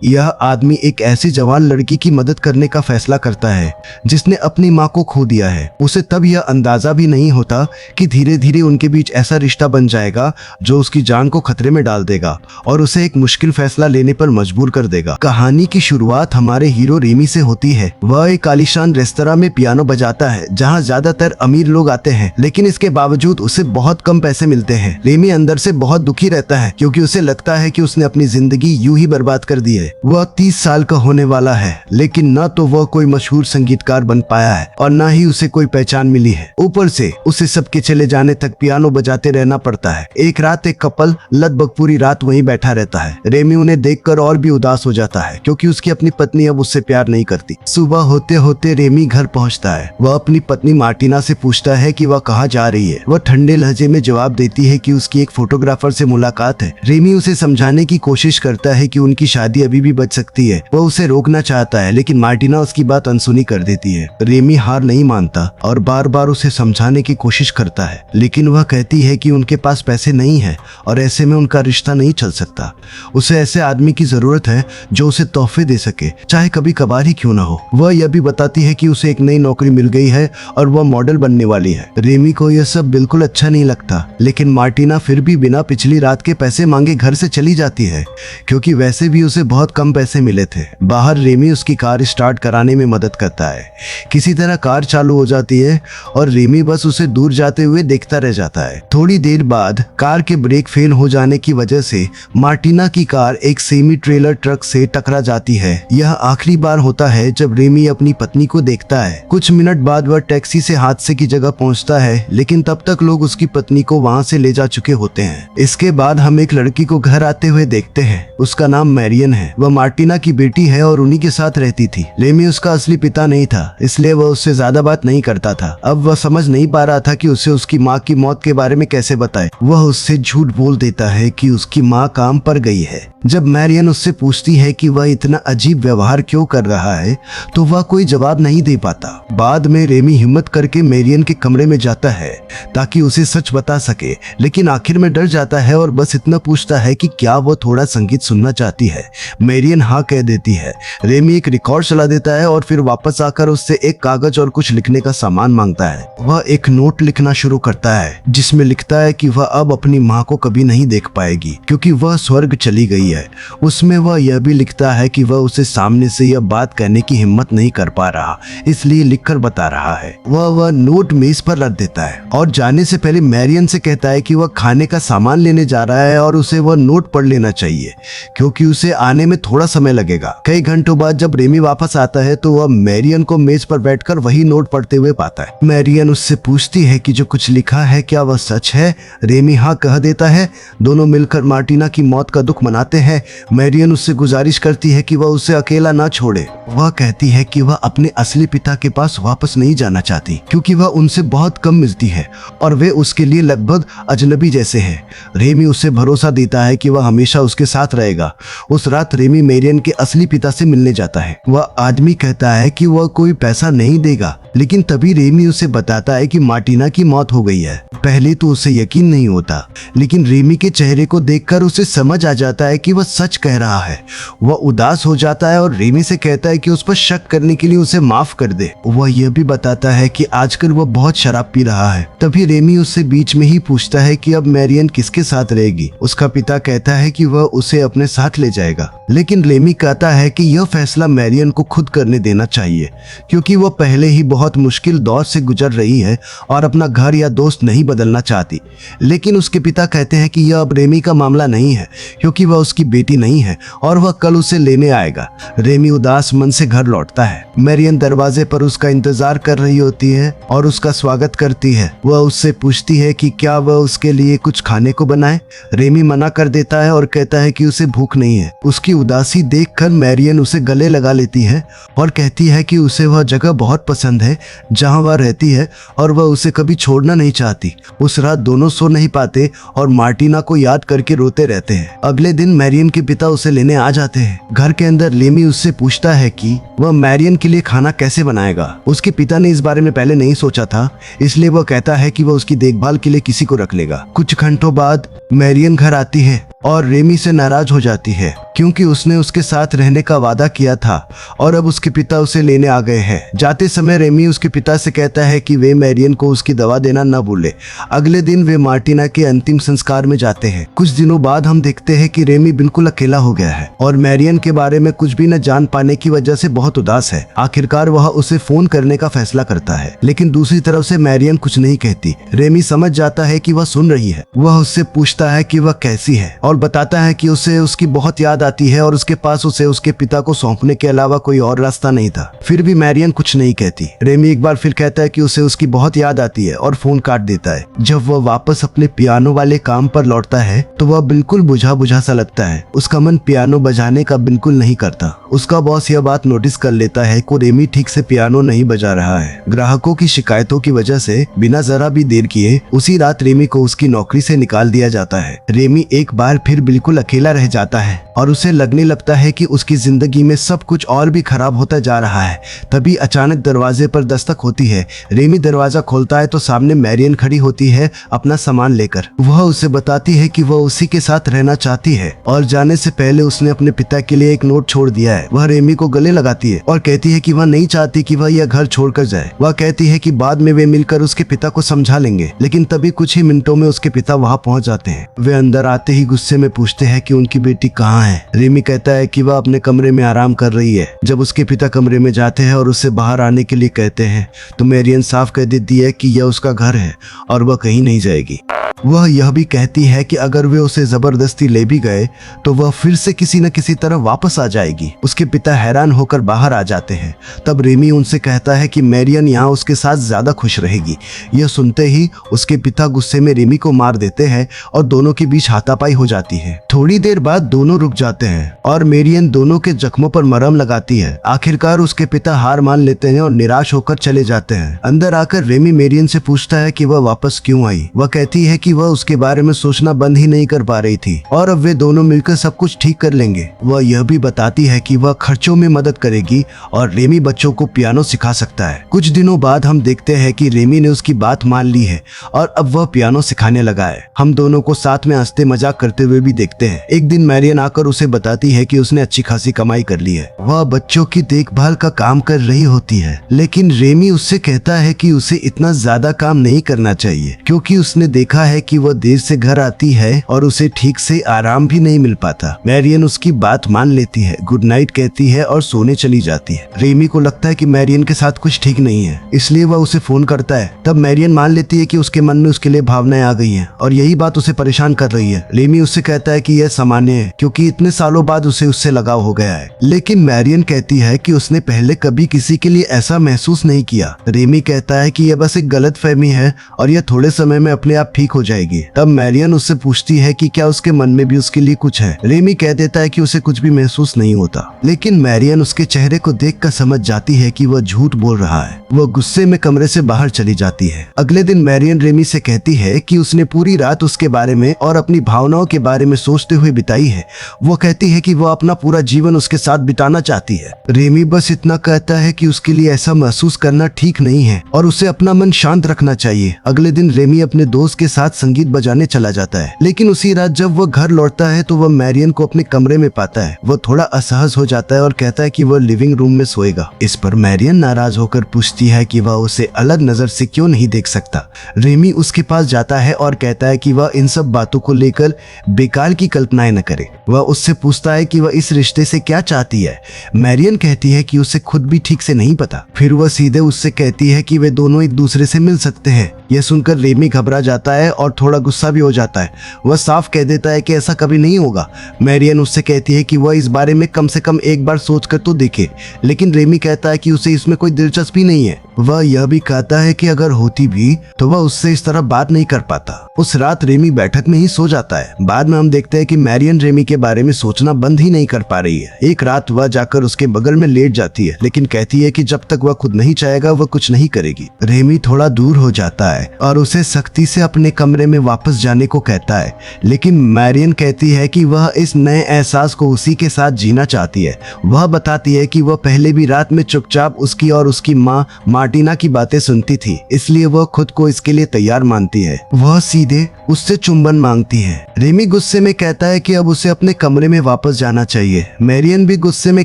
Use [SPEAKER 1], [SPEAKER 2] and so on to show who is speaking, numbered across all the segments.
[SPEAKER 1] यह आदमी एक ऐसी जवान लड़की की मदद करने का फैसला करता है जिसने अपनी माँ को खो दिया है। उसे तब यह अंदाजा भी नहीं होता कि धीरे धीरे उनके बीच ऐसा रिश्ता बन जाएगा जो उसकी जान को खतरे में डाल देगा और उसे एक मुश्किल फैसला लेने पर मजबूर कर देगा। कहानी की शुरुआत हमारे हीरो रेमी से होती है। वह एक आलीशान रेस्तरां में पियानो बजाता है जहाँ ज्यादातर अमीर लोग आते हैं, लेकिन इसके बावजूद उसे बहुत कम पैसे मिलते हैं। रेमी अंदर से बहुत दुखी रहता है क्योंकि उसे लगता है कि उसने अपनी जिंदगी यूं ही बर्बाद कर दी है। वह 30 साल का होने वाला है, लेकिन न तो वह कोई मशहूर संगीतकार बन पाया है और न ही उसे कोई पहचान मिली है। ऊपर से उसे सबके चले जाने तक पियानो बजाते रहना पड़ता है। एक रात एक कपल लगभग पूरी रात वहीं बैठा रहता है। रेमी उन्हें देखकर और भी उदास हो जाता है क्योंकि उसकी अपनी पत्नी अब उससे प्यार नहीं करती। सुबह होते होते रेमी घर पहुंचता है। वह अपनी पत्नी मार्टिना से पूछता है कि वह कहाँ जा रही है। वह ठंडे लहजे में जवाब देती है कि उसकी एक फोटोग्राफर से मुलाकात है। रेमी उसे समझाने की कोशिश करता है कि उनकी शादी अभी भी बच सकती है। वह उसे रोकना चाहता है, लेकिन मार्टिना उसकी बात अनसुनी कर देती है। रेमी हार नहीं मानता और बार बार उसे समझाने की कोशिश करता है, लेकिन वह कहती है कि उनके पास पैसे नहीं है और ऐसे में उनका रिश्ता नहीं चल सकता। उसे ऐसे आदमी की जरूरत है जो उसे तोहफे दे सके, चाहे कभी कभार ही क्यों ना हो। वह यह भी बताती है कि उसे एक नई नौकरी मिल गई है और वह मॉडल बनने वाली है। रेमी को यह सब बिल्कुल अच्छा नहीं लगता, लेकिन मार्टिना फिर भी बिना पिछली रात के पैसे मांगे घर से चली जाती है क्योंकि वैसे भी उसे बहुत कम पैसे मिले थे। बाहर रेमी उसकी कार स्टार्ट कराने में मदद करता है। किसी तरह कार चालू हो जाती है और रेमी बस उसे दूर जाते हुए देखता रह जाता है। थोड़ी देर बाद कार के ब्रेक फेल हो जाने की वजह से मार्टिना की कार एक सेमी ट्रेलर ट्रक से टकरा जाती है। यह आखिरी बार होता है जब रेमी अपनी पत्नी को देखता है। कुछ मिनट बाद वह टैक्सी से हादसे की जगह पहुंचता है, लेकिन तब तक लोग उसकी पत्नी को वहां से ले जा चुके होते हैं। इसके बाद हम एक लड़की को घर आते हुए देखते हैं। उसका नाम मैरियन है। वह मार्टिना की बेटी है और उन्हीं के साथ रहती थी। रेमी उसका असली पिता नहीं था, इसलिए वह उससे ज्यादा बात नहीं करता था। अब वह समझ नहीं पा रहा था कि उसे उसकी माँ की मौत के बारे में कैसे बताए। वह उससे झूठ बोल देता है कि उसकी माँ काम पर गई है। जब मैरियन उससे पूछती है कि वह इतना अजीब व्यवहार क्यों कर रहा है, तो वह कोई जवाब नहीं दे पाता। बाद में रेमी हिम्मत करके मैरियन के कमरे में जाता है ताकि उसे सच बता सके, लेकिन आखिर में डर जाता है और बस इतना पूछता है कि क्या वो थोड़ा संगीत सुनना चाहती है। मैरियन हाँ कह देती है। रेमी एक रिकॉर्ड चला देता है और फिर वापस आकर उससे एक कागज और कुछ लिखने का सामान मांगता है। वह एक नोट लिखना शुरू करता है जिसमें लिखता है कि वह अब अपनी माँ को कभी नहीं देख पाएगी क्योंकि वह स्वर्ग चली गई है। उसमें वह यह भी लिखता है कि वह उसे सामने से यह बात कहने की हिम्मत नहीं कर पा रहा, इसलिए लिखकर बता रहा है। वह नोट मेज पर रख देता है और जाने से पहले मैरियन से कहता है कि वह खाने का सामान लेने जा रहा है और उसे वह नोट पढ़ लेना चाहिए क्योंकि उसे आने में थोड़ा समय लगेगा। कई घंटों बाद जब रेमी वापस आता है तो वह मैरियन को मेज पर बैठकर वही नोट पढ़ते हुए पाता है। मैरियन उससे पूछती है कि जो कुछ लिखा है क्या वह सच है। रेमी हाँ कह देता है। दोनों मिलकर मार्टिना की मौत का दुख मनाते हैं। मैरियन उससे गुजारिश करती है कि वह उसे अकेला ना छोड़े। वह कहती है कि वह अपने असली पिता के पास वापस नहीं जाना चाहती क्योंकि वह उनसे बहुत कम मिलती है और वे उसके लिए लगभग अजनबी जैसे हैं। रेमी उसे भरोसा देता है कि वह हमेशा उसके साथ रहेगा। उस रात रेमी मैरियन के असली पिता से मिलने जाता है। वह आदमी कहता है कि वह कोई पैसा नहीं देगा, लेकिन तभी रेमी उसे बताता है कि मार्टिना की मौत हो गई है। पहले तो उसे यकीन नहीं होता, लेकिन रेमी के चेहरे को देखकर उसे समझ आ जाता है कि वह सच कह रहा है। वह उदास हो जाता है और रेमी से कहता है कि उस पर शक करने के लिए उसे माफ कर दे। वह यह भी बताता है कि आजकल वह बहुत शराब पी रहा है। तभी रेमी उससे बीच में ही पूछता है कि अब मैरियन किसके साथ रहेगी। उसका पिता कहता है कि वह उसे अपने साथ ले जाएगा, लेकिन रेमी कहता है कि यह फैसला मैरियन को खुद करने देना चाहिए क्योंकि वह पहले ही बहुत मुश्किल दौर से गुजर रही है और अपना घर या दोस्त नहीं बदलना चाहती। लेकिन उसके पिता कहते हैं कि यह अब रेमी का मामला नहीं है क्योंकि वह उसकी बेटी नहीं है और वह कल उसे लेने आएगा। रेमी उदास मन से घर लौटता है। मैरियन दरवाजे पर उसका इंतजार कर रही होती है और उसका स्वागत करती है। वह उससे पूछती है कि क्या वह उसके लिए कुछ खाने को बनाए। रेमी मना कर देता है और कहता है कि उसे भूख नहीं है। उसकी उदासी देखकर मैरियन उसे गले लगा लेती है और कहती है कि उसे वह जगह बहुत पसंद है जहां वह रहती है और वह उसे कभी छोड़ना नहीं चाहती। उस रात दोनों सो नहीं पाते और मार्टिना को याद करके रोते रहते हैं। अगले दिन मैरियन के पिता उसे लेने आ जाते हैं। घर के अंदर रेमी उससे पूछता है कि वह मैरियन के लिए खाना कैसे बनाएगा। उसके पिता ने इस बारे में पहले नहीं सोचा था, इसलिए वह कहता है कि वह उसकी देखभाल के लिए किसी को रख लेगा। कुछ घंटों बाद मैरियन घर आती है और रेमी से नाराज हो जाती है क्योंकि उसने उसके साथ रहने का वादा किया था और अब उसके पिता उसे लेने आ गए हैं। जाते समय रेमी उसके पिता से कहता है कि वे मैरियन को उसकी दवा देना न भूले। अगले दिन वे मार्टिना के अंतिम संस्कार में जाते हैं। कुछ दिनों बाद हम देखते हैं कि रेमी बिल्कुल अकेला हो गया है और मैरियन के बारे में कुछ भी न जान पाने की वजह से बहुत उदास है। आखिरकार वह उसे फोन करने का फैसला करता है, लेकिन दूसरी तरफ से मैरियन कुछ नहीं कहती। रेमी समझ जाता है कि वह सुन रही है। वह उससे पूछता है कि वह कैसी है और बताता है कि उसे उसकी बहुत याद आती है और उसके पास उसे उसके पिता को सौंपने के अलावा कोई और रास्ता नहीं था। फिर भी मैरियन कुछ नहीं कहती। रेमी एक बार फिर कहता है कि उसे उसकी बहुत याद आती है और फोन काट देता है। जब वह वापस अपने पियानो वाले काम पर लौटता है तो वह बिल्कुल बुझा बुझा सा लगता है। उसका मन पियानो बजाने का बिल्कुल नहीं करता। उसका बॉस यह बात नोटिस कर लेता है कि रेमी ठीक से पियानो नहीं बजा रहा है। ग्राहकों की शिकायतों की वजह से बिना जरा भी देर किए उसी रात रेमी को उसकी नौकरी से निकाल दिया जाता है। रेमी एक बार फिर बिल्कुल अकेला रह जाता है और उसे लगने लगता है कि उसकी जिंदगी में सब कुछ और भी खराब होता जा रहा है। तभी अचानक दरवाजे पर दस्तक होती है। रेमी दरवाजा खोलता है तो सामने मैरियन खड़ी होती है अपना सामान लेकर। वह उसे बताती है कि वह उसी के साथ रहना चाहती है और जाने से पहले उसने अपने पिता के लिए एक नोट छोड़ दिया है। वह रेमी को गले लगाती है और कहती है कि वह नहीं चाहती कि वह यह घर छोड़कर जाए। वह कहती है कि बाद में वे मिलकर उसके पिता को समझा लेंगे, लेकिन तभी कुछ ही मिनटों में उसके पिता वहां पहुंच जाते हैं। वे अंदर आते ही गुस्से में पूछते हैं कि उनकी बेटी कहाँ है। रेमी कहता है कि वह अपने कमरे में आराम कर रही है। जब उसके पिता कमरे में जाते हैं और उससे बाहर आने के लिए कहते हैं तो मैरियन साफ कह देती है कि यह उसका घर है और वह कहीं नहीं जाएगी। वह यह भी कहती है कि अगर वे उसे जबरदस्ती ले भी गए तो वह फिर से किसी न किसी तरह वापस आ जाएगी। उसके पिता हैरान होकर बाहर आ जाते हैं। तब रेमी उनसे कहता है कि मैरियन यहाँ उसके साथ ज्यादा खुश रहेगी। यह सुनते ही उसके पिता गुस्से में रेमी को मार देते हैं और दोनों के बीच हाथापाई हो जाती है। थोड़ी देर बाद दोनों रुक जाते हैं और मैरियन दोनों के जख्मों पर मरहम लगाती है। आखिरकार उसके पिता हार मान लेते हैं और निराश होकर चले जाते हैं। अंदर आकर रेमी मैरियन से पूछता है कि वह वापस क्यों आई। वह कहती है कि वह उसके बारे में सोचना बंद ही नहीं कर पा रही थी और अब वे दोनों मिलकर सब कुछ ठीक कर लेंगे। वह यह भी बताती है कि वह खर्चों में मदद करेगी और रेमी बच्चों को पियानो सिखा सकता है। कुछ दिनों बाद हम देखते हैं कि रेमी ने उसकी बात मान ली है और अब वह पियानो सिखाने लगा है। हम दोनों को साथ में हंसते मजाक करते हुए भी देखते हैं। एक दिन मैरियन आकर उसे बताती है कि उसने अच्छी खासी कमाई कर ली है। वह बच्चों की देखभाल का काम कर रही होती है, लेकिन रेमी उससे कहता है कि उसे इतना ज्यादा काम नहीं करना चाहिए क्योंकि उसने देखा है कि वह देर से घर आती है और उसे ठीक से आराम भी नहीं मिल पाता। मैरियन उसकी बात मान लेती है, गुड नाइट कहती है और सोने चली जाती है। रेमी को लगता है कि मैरियन के साथ कुछ ठीक नहीं है, इसलिए वह उसे फोन करता है। तब मैरियन मान लेती है कि उसके मन में उसके लिए भावनाएं आ गई हैं और यही बात उसे परेशान कर रही है। रेमी उससे कहता है कि यह सामान्य है क्योंकि इतने सालों बाद उसे उससे लगाव हो गया है, लेकिन मैरियन कहती है कि उसने पहले कभी किसी के लिए ऐसा महसूस नहीं किया। रेमी कहता है कि यह बस एक गलतफहमी है और यह थोड़े समय में अपने आप ठीक हो जाएगी। तब मैरियन उससे पूछती है कि क्या उसके मन में भी उसके लिए कुछ है। रेमी कह देता है कि उसे कुछ भी महसूस नहीं होता, लेकिन मैरियन उसके चेहरे को देखकर समझ जाती है कि वह झूठ बोल रहा है। वह गुस्से में कमरे से बाहर चली जाती है। अगले दिन मैरियन रेमी से कहती है कि उसने पूरी रात उसके बारे में और अपनी भावनाओं के बारे में सोचते हुए बिताई है। वो कहती है कि वह अपना पूरा जीवन उसके साथ बिताना चाहती है। रेमी बस इतना कहता है कि उसके लिए ऐसा महसूस करना ठीक नहीं है और उसे अपना मन शांत रखना चाहिए। अगले दिन रेमी अपने दोस्त के साथ संगीत बजाने चला जाता है, लेकिन उसी रात जब वह घर लौटता है तो वह मैरियन को अपने कमरे में पाता है। वह थोड़ा असहज हो जाता है और कहता है कि वह लिविंग रूम में सोएगा। इस पर मैरियन नाराज होकर पूछती है कि वह उसे अलग नजर से क्यों नहीं देख सकता। रेमी उसके पास जाता है और कहता है कि वह इन सब बातों को लेकर बेकार की कल्पनाएं न करे। वह उससे पूछता है कि वह इस रिश्ते से क्या चाहती है। मैरियन कहती है कि उसे खुद भी ठीक से नहीं पता। फिर वह सीधे उससे कहती है कि वे दोनों एक दूसरे से मिल सकते हैं। यह सुनकर रेमी घबरा जाता है और थोड़ा गुस्सा भी हो जाता है। वह साफ कह देता है कि ऐसा कभी नहीं होगा। मैरियन उससे कहती है कि वह इस बारे में कम से कम एक बार सोच कर तो देखे, लेकिन रेमी कहता है कि उसे इसमें कोई दिलचस्पी नहीं है। वह यह भी कहता है कि अगर होती भी तो वह उससे इस तरह बात नहीं कर पाता। उस रात रेमी बैठक में ही सो जाता है। बाद में हम देखते हैं कि मैरियन रेमी के बारे में सोचना बंद ही नहीं कर पा रही है। एक रात वह जाकर उसके बगल में लेट जाती है, लेकिन कहती है कि जब तक वह खुद नहीं चाहेगा वह कुछ नहीं करेगी। रेमी थोड़ा दूर हो जाता है और उसे सख्ती से अपने कमरे में वापस जाने को कहता है, लेकिन मैरियन कहती है कि वह इस नए एहसास को उसी के साथ जीना चाहती है। वह बताती है कि वह पहले भी रात में चुपचाप उसकी और उसकी माँ मार्टिना की बातें सुनती थी, इसलिए वह खुद को इसके लिए तैयार मानती है। वह सीधे उससे चुंबन मांगती है। रेमी गुस्से में कहता है कि अब उसे अपने कमरे में वापस जाना चाहिए। मैरियन भी गुस्से में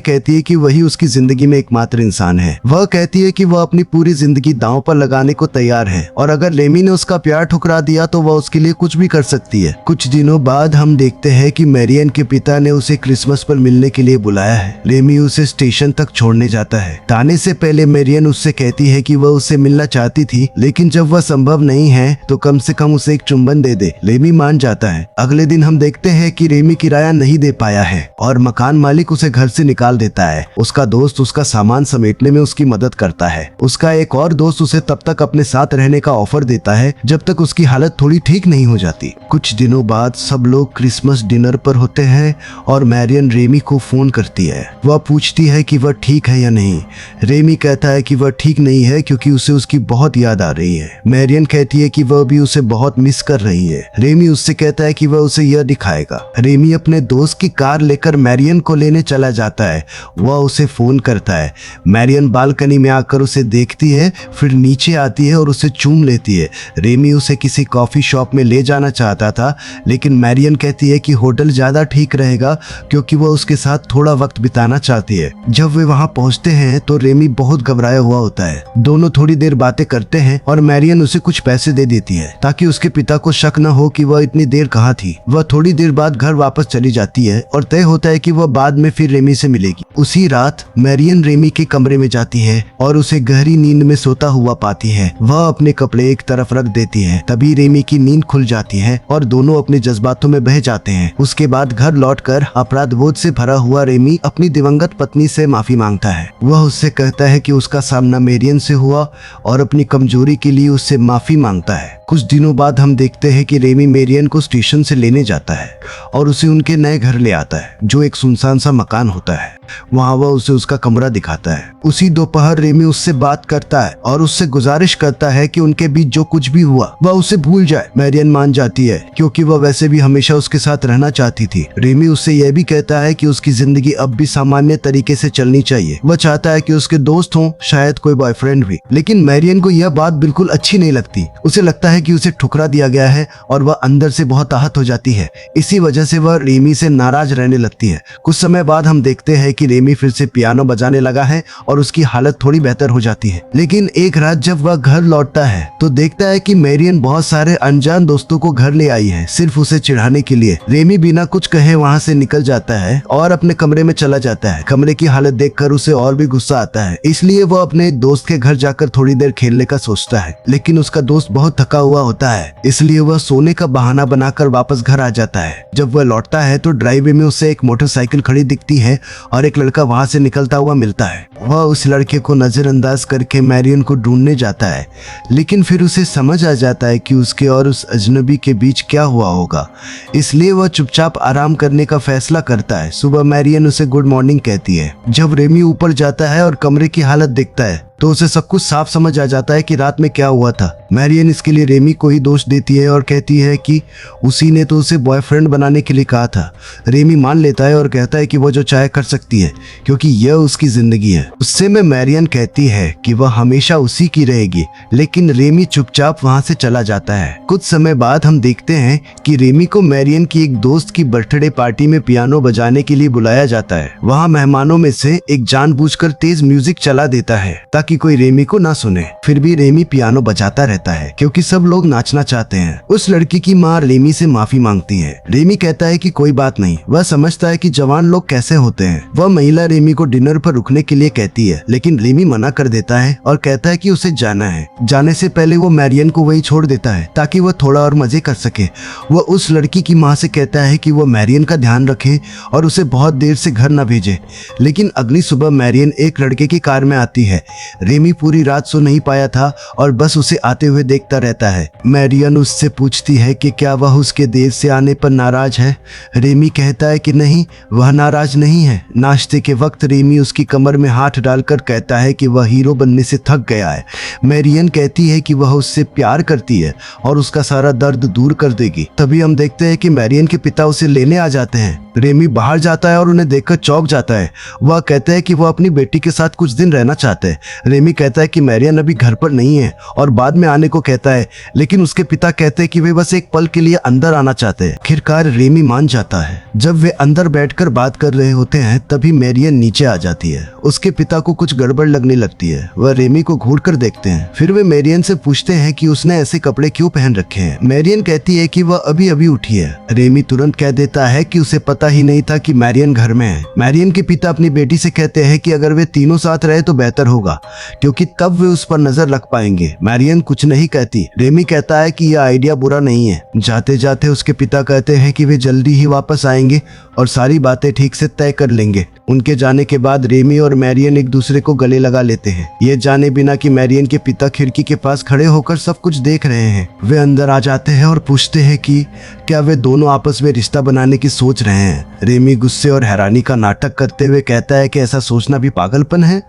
[SPEAKER 1] कहती है कि वही उसकी जिंदगी में एकमात्र इंसान है। वह कहती है कि वह अपनी पूरी जिंदगी दांव पर लगाने को तैयार है और अगर रेमी ने उसका प्यार ठुकरा दिया तो वह उसके लिए कुछ भी कर सकती है। कुछ दिनों बाद हम देखते हैं कि मैरियन के पिता ने उसे क्रिसमस पर मिलने के लिए बुलाया है। रेमी उसे स्टेशन तक छोड़ने जाता है। ताने से पहले मैरियन उससे कहती है कि वह उससे मिलना चाहती थी, लेकिन जब वह संभव नहीं है तो कम से कम उसे एक चुंबन दे दे। रेमी मान जाता है। अगले दिन हम देखते हैं कि रेमी किराया नहीं दे पाया है और मकान मालिक उसे घर से निकाल देता है। उसका दोस्त उसका सामान समेटने में उसकी मदद करता है। उसका एक और दोस्त उसे तब तक अपने साथ रहने का ऑफर देता है जब तक उसकी हालत थोड़ी ठीक नहीं हो जाती। कुछ दिनों बाद सब लोग क्रिसमस डिनर पर होते हैं और मैरियन रेमी को फोन करती है। वह पूछती है कि वह ठीक है या नहीं। रेमी कहता है कि वह ठीक नहीं है क्योंकि उसे उसकी बहुत याद आ रही है। मैरियन कहती है कि वह भी उसे बहुत मिस कर रही है। रेमी उससे कहता है कि वह उसे यह दिखाएगा। रेमी अपने दोस्त की कार लेकर मैरियन को लेने चला जाता है। वह उसे फोन करता है। मैरियन बालकनी में आकर उसे देखती है, फिर नीचे आती है और उसे चूम लेती है। रेमी उसे किसी कॉफी शॉप में ले जाना चाहता था, लेकिन मैरियन कहती है कि होटल ज्यादा ठीक रहेगा क्योंकि वह उसके साथ थोड़ा वक्त बिताना चाहती है। जब वे वहां पहुंचते हैं तो रेमी बहुत घबराया हुआ होता है। दोनों थोड़ी देर बातें करते हैं और मैरियन उसे कुछ पैसे दे देती है ताकि उसके पिता को शक न हो कि वह इतनी देर कहाँ थी। वह थोड़ी देर बाद घर वापस चली जाती है और तय होता है कि वह बाद में फिर रेमी से मिलेगी। उसी रात मैरियन रेमी के कमरे में जाती है और उसे गहरी नींद में सोता हुआ पाती है। वह अपने कपड़े एक तरफ रख देती है। तभी रेमी की नींद खुल जाती है और दोनों अपने जज्बातों में बह जाते हैं। उसके बाद घर लौटकर अपराध बोध से भरा हुआ रेमी अपनी दिवंगत पत्नी से माफी मांगता है। वह उससे कहता है कि उसका सामना मैरियन से हुआ और अपनी कमजोरी के लिए उससे माफी मांगता है। कुछ दिनों बाद हम देखते हैं कि रेमी मैरियन को स्टेशन से लेने जाता है और उसे उनके नए घर ले आता है जो एक सुनसान सा मकान होता है। वहाँ वह उसे उसका कमरा दिखाता है। उसी दोपहर रेमी उससे बात करता है और उससे गुजारिश करता है कि उनके बीच जो कुछ भी हुआ वह उसे भूल जाए। मैरियन मान जाती है क्योंकि वह वैसे भी हमेशा उसके साथ रहना चाहती थी। रेमी उससे यह भी कहता है कि उसकी जिंदगी अब भी सामान्य तरीके से चलनी चाहिए। वह चाहता है कि उसके दोस्त हों, शायद कोई बॉयफ्रेंड भी। लेकिन मैरियन को यह बात बिल्कुल अच्छी नहीं लगती। उसे लगता है कि उसे ठुकरा दिया गया है और वह अंदर से बहुत आहत हो जाती है। इसी वजह से वह रेमी से नाराज रहने लगती है। कुछ समय बाद हम देखते हैं कि रेमी फिर से पियानो बजाने लगा है और उसकी हालत थोड़ी बेहतर हो जाती है। लेकिन एक रात जब वह घर लौटता है तो देखता है कि मैरियन बहुत सारे अनजान दोस्तों को घर ले आई है सिर्फ उसे चिढ़ाने के लिए। रेमी बिना कुछ कहे वहाँ से निकल जाता है और अपने कमरे में चला जाता है। कमरे की हालत देखकर उसे और भी गुस्सा आता है, इसलिए वह अपने दोस्त के घर जाकर थोड़ी देर खेलने का सोचता है। लेकिन उसका दोस्त बहुत थका हुआ होता है, इसलिए वह सोने का बहाना बनाकर वापस घर आ जाता है। जब वह लौटता है तो ड्राइववे में उसे एक मोटरसाइकिल खड़ी दिखती है और एक लड़का वहां से निकलता हुआ मिलता है। वह उस लड़के को नजरअंदाज करके मैरियन को ढूंढने जाता है, लेकिन फिर उसे समझ आ जाता है कि उसके और उस अजनबी के बीच क्या हुआ होगा, इसलिए वह चुपचाप आराम करने का फैसला करता है। सुबह मैरियन उसे गुड मॉर्निंग कहती है। जब रेमी ऊपर जाता है और कमरे की हालत देखता है तो उसे सब कुछ साफ समझ आ जाता है कि रात में क्या हुआ था। मैरियन इसके लिए रेमी को ही दोष देती है और कहती है कि उसी ने तो उसे बॉयफ्रेंड बनाने के लिए कहा था। रेमी मान लेता है और कहता है कि वो जो चाहे कर सकती है क्योंकि यह उसकी जिंदगी है। उससे में मैरियन कहती है कि वह हमेशा उसी की रहेगी, लेकिन रेमी चुपचाप वहां से चला जाता है। कुछ समय बाद हम देखते हैं कि रेमी को मैरियन की एक दोस्त की बर्थडे पार्टी में पियानो बजाने के लिए बुलाया जाता है। वहाँ मेहमानों में से एक जानबूझकर तेज म्यूजिक चला देता है ताकि कोई रेमी को ना सुने। फिर भी रेमी पियानो बजाता रहता है क्योंकि सब लोग नाचना चाहते हैं। उस लड़की की माँ रेमी से माफी मांगती है। रेमी कहता है कि कोई बात नहीं, वह समझता है कि जवान लोग कैसे होते हैं। वह महिला रेमी को डिनर पर रुकने के लिए कहती है, लेकिन रेमी मना कर देता है और कहता है कि उसे जाना है। जाने से पहले वो मैरियन को वही छोड़ देता है ताकि वह थोड़ा और मजे कर सके। वह उस लड़की की माँ से कहता है कि वह मैरियन का ध्यान रखे और उसे बहुत देर से घर न भेजे। लेकिन अगली सुबह मैरियन एक लड़के की कार में आती है। रेमी पूरी रात सो नहीं पाया था और बस उसे आते हुए देखता रहता है। मैरियन उससे पूछती है कि क्या वह उसके देर से आने पर नाराज है। रेमी कहता है कि नहीं, वह नाराज नहीं है। नाश्ते के वक्त रेमी उसकी कमर में हाथ डालकर कहता है कि वह हीरो बनने से थक गया है। मैरियन कहती है कि वह उससे प्यार करती है और उसका सारा दर्द दूर कर देगी। तभी हम देखते हैं कि मैरियन के पिता उसे लेने आ जाते हैं। रेमी बाहर जाता है और उन्हें देखकर चौंक जाता है। वह कहता है कि वह अपनी बेटी के साथ कुछ दिन रहना चाहता है। रेमी कहता है कि मैरियन अभी घर पर नहीं है और बाद में आने को कहता है, लेकिन उसके पिता कहते हैं कि वे बस एक पल के लिए अंदर आना चाहते हैं। आखिरकार रेमी मान जाता है। जब वे अंदर बैठकर बात कर रहे होते हैं तभी मैरियन नीचे आ जाती है। उसके पिता को कुछ गड़बड़ लगने लगती है। वह रेमी को घूर कर देखते हैं। फिर वे मैरियन से पूछते हैं कि उसने ऐसे कपड़े क्यों पहन रखे हैं। मैरियन कहती है कि वह अभी अभी उठी है। रेमी तुरंत कह देता है कि उसे पता ही नहीं था कि मैरियन घर में है। मैरियन के पिता अपनी बेटी से कहते हैं कि अगर वे तीनों साथ रहे तो बेहतर होगा, क्योंकि तब वे उस पर नजर रख पाएंगे। मैरियन कुछ नहीं कहती। रेमी कहता है कि यह आइडिया बुरा नहीं है। जाते जाते उसके पिता कहते हैं कि वे जल्दी ही वापस आएंगे और सारी बातें ठीक से तय कर लेंगे। उनके जाने के बाद रेमी और मैरियन एक दूसरे को गले लगा लेते हैं, ये जाने बिना कि मैरियन के पिता खिड़की के पास खड़े होकर सब कुछ देख रहे हैं। वे अंदर आ जाते हैं और पूछते हैं कि क्या वे दोनों आपस में रिश्ता बनाने की सोच रहे हैं। रेमी गुस्से और हैरानी का नाटक करते हुए कहता है कि ऐसा सोचना भी पागलपन है।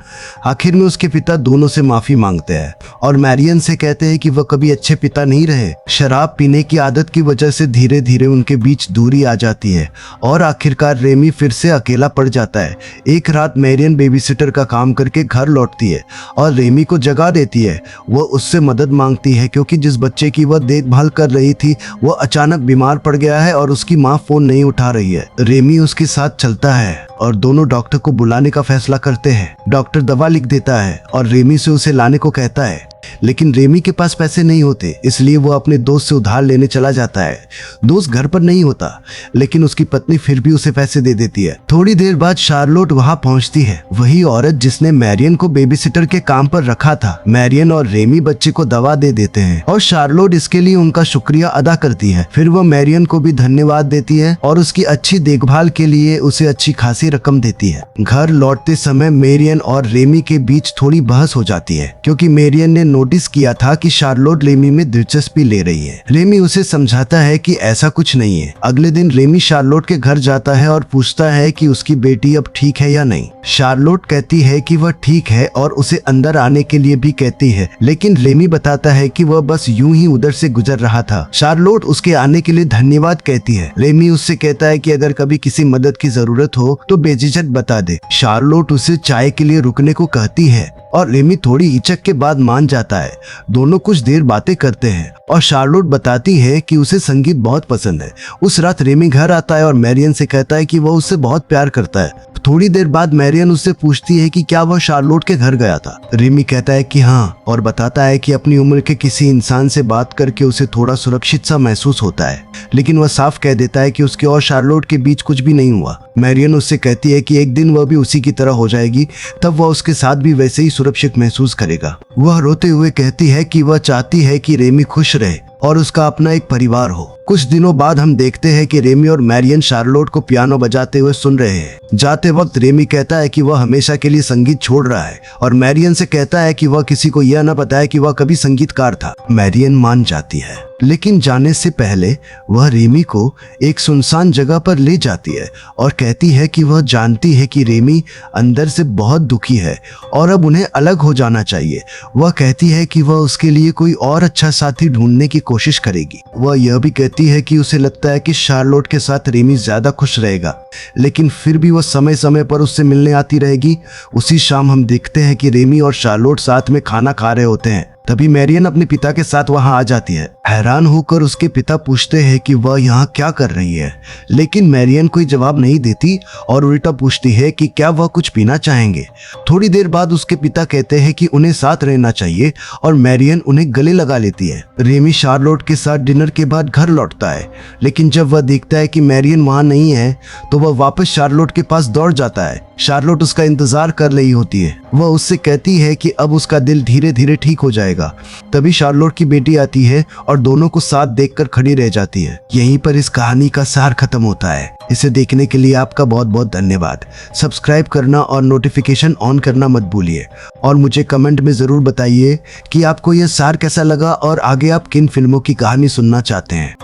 [SPEAKER 1] आखिर में उसके पिता दोनों से माफी मांगते हैं और मैरियन से कहते हैं कि वह कभी अच्छे पिता नहीं रहे। शराब पीने की आदत की वजह से धीरे धीरे उनके बीच दूरी आ जाती है और आखिरकार रेमी फिर से अकेला पड़ जाता है। एक रात मैरियन बेबीसिटर का काम करके घर लौटती है और रेमी को जगा देती है। वह उससे मदद मांगती है क्योंकि जिस बच्चे की वह देखभाल कर रही थी वह अचानक बीमार पड़ गया है और उसकी माँ फोन नहीं उठा रही है। रेमी उसके साथ चलता है और दोनों डॉक्टर को बुलाने का फैसला करते हैं। डॉक्टर दवा लिख देता है और रेमी से उसे लाने को कहता है, लेकिन रेमी के पास पैसे नहीं होते, इसलिए वो अपने दोस्त से उधार लेने चला जाता है। दोस्त घर पर नहीं होता, लेकिन उसकी पत्नी फिर भी उसे पैसे दे देती है। थोड़ी देर बाद शार्लोट वहां पहुंचती है, वही औरत जिसने मैरियन को बेबीसिटर के काम पर रखा था। मैरियन और रेमी बच्चे को दवा दे देते हैं और शार्लोट इसके लिए उनका शुक्रिया अदा करती है। फिर वह मैरियन को भी धन्यवाद देती है और उसकी अच्छी देखभाल के लिए उसे अच्छी खासी रकम देती है। घर लौटते समय मैरियन और रेमी के बीच थोड़ी बहस हो जाती है, क्योंकि मैरियन ने नोटिस किया था कि शार्लोट रेमी में दिलचस्पी ले रही है। रेमी उसे समझाता है कि ऐसा कुछ नहीं है। अगले दिन रेमी शार्लोट के घर जाता है और पूछता है कि उसकी बेटी अब ठीक है या नहीं। शार्लोट कहती है कि वह ठीक है और उसे अंदर आने के लिए भी कहती है, लेकिन रेमी बताता है कि वह बस यूं ही उधर से गुजर रहा था। शार्लोट उसके आने के लिए धन्यवाद कहती है। रेमी उससे कहता है कि अगर कभी किसी मदद की जरूरत हो तो बेझिझक बता दे। शार्लोट उसे चाय के लिए रुकने को कहती है और रेमी थोड़ी हिचक के बाद मान जाता है। दोनों कुछ देर बातें करते हैं और शार्लोट बताती है कि उसे संगीत बहुत पसंद है। उस रात रेमी घर आता है और मैरियन से कहता है कि वह उससे बहुत प्यार करता है। थोड़ी देर बाद मैरियन उससे पूछती है कि क्या वह शार्लोट के घर गया था। रेमी कहता है कि हाँ और बताता है कि अपनी उम्र के किसी इंसान से बात करके उसे थोड़ा सुरक्षित सा महसूस होता है, लेकिन वह साफ कह देता है कि उसके और शार्लोट के बीच कुछ भी नहीं हुआ। मैरियन उससे कहती है कि एक दिन वह भी उसी की तरह हो जाएगी, तब वह उसके साथ भी वैसे ही सुरक्षित महसूस करेगा। वह रोते हुए कहती है कि वह चाहती है कि रेमी खुश रहे और उसका अपना एक परिवार हो। कुछ दिनों बाद हम देखते हैं कि रेमी और मैरियन शार्लोट को पियानो बजाते हुए सुन रहे हैं। जाते वक्त रेमी कहता है कि वह हमेशा के लिए संगीत छोड़ रहा है और मैरियन से कहता है कि वह किसी को यह न बताए कि वह कभी संगीतकार था। मैरियन मान जाती है, लेकिन जाने से पहले वह रेमी को एक सुनसान जगह पर ले जाती है और कहती है कि वह जानती है कि रेमी अंदर से बहुत दुखी है और अब उन्हें अलग हो जाना चाहिए। वह कहती है कि वह उसके लिए कोई और अच्छा साथी ढूंढने की कोशिश करेगी। वह यह भी कहती है कि उसे लगता है कि शार्लोट के साथ रेमी ज्यादा खुश रहेगा, लेकिन फिर भी वह समय समय पर उससे मिलने आती रहेगी। उसी शाम हम देखते हैं कि रेमी और शार्लोट साथ में खाना खा रहे होते हैं। तभी मैरियन अपने पिता के साथ वहां आ जाती है। हैरान होकर उसके पिता पूछते हैं कि वह यहाँ क्या कर रही है, लेकिन मैरियन कोई जवाब नहीं देती और उल्टा पूछती है कि क्या वह कुछ पीना चाहेंगे। थोड़ी देर बाद उसके पिता कहते हैं कि उन्हें साथ रहना चाहिए और मैरियन उन्हें गले लगा लेती है। रेमी शार्लोट के साथ डिनर के बाद घर लौटता है, लेकिन जब वह देखता है कि मैरियन वहां नहीं है तो वह वापस शार्लोट के पास दौड़ जाता है। शार्लोट उसका इंतजार कर रही होती है। वह उससे कहती है कि अब उसका दिल धीरे धीरे ठीक हो जाएगा। तभी शार्लोट की बेटी आती है और दोनों को साथ देखकर खड़ी रह जाती है। यहीं पर इस कहानी का सार खत्म होता है। इसे देखने के लिए आपका बहुत बहुत धन्यवाद। सब्सक्राइब करना और नोटिफिकेशन ऑन करना मत भूलिए और मुझे कमेंट में जरूर बताइए कि आपको यह सार कैसा लगा और आगे आप किन फिल्मों की कहानी सुनना चाहते हैं।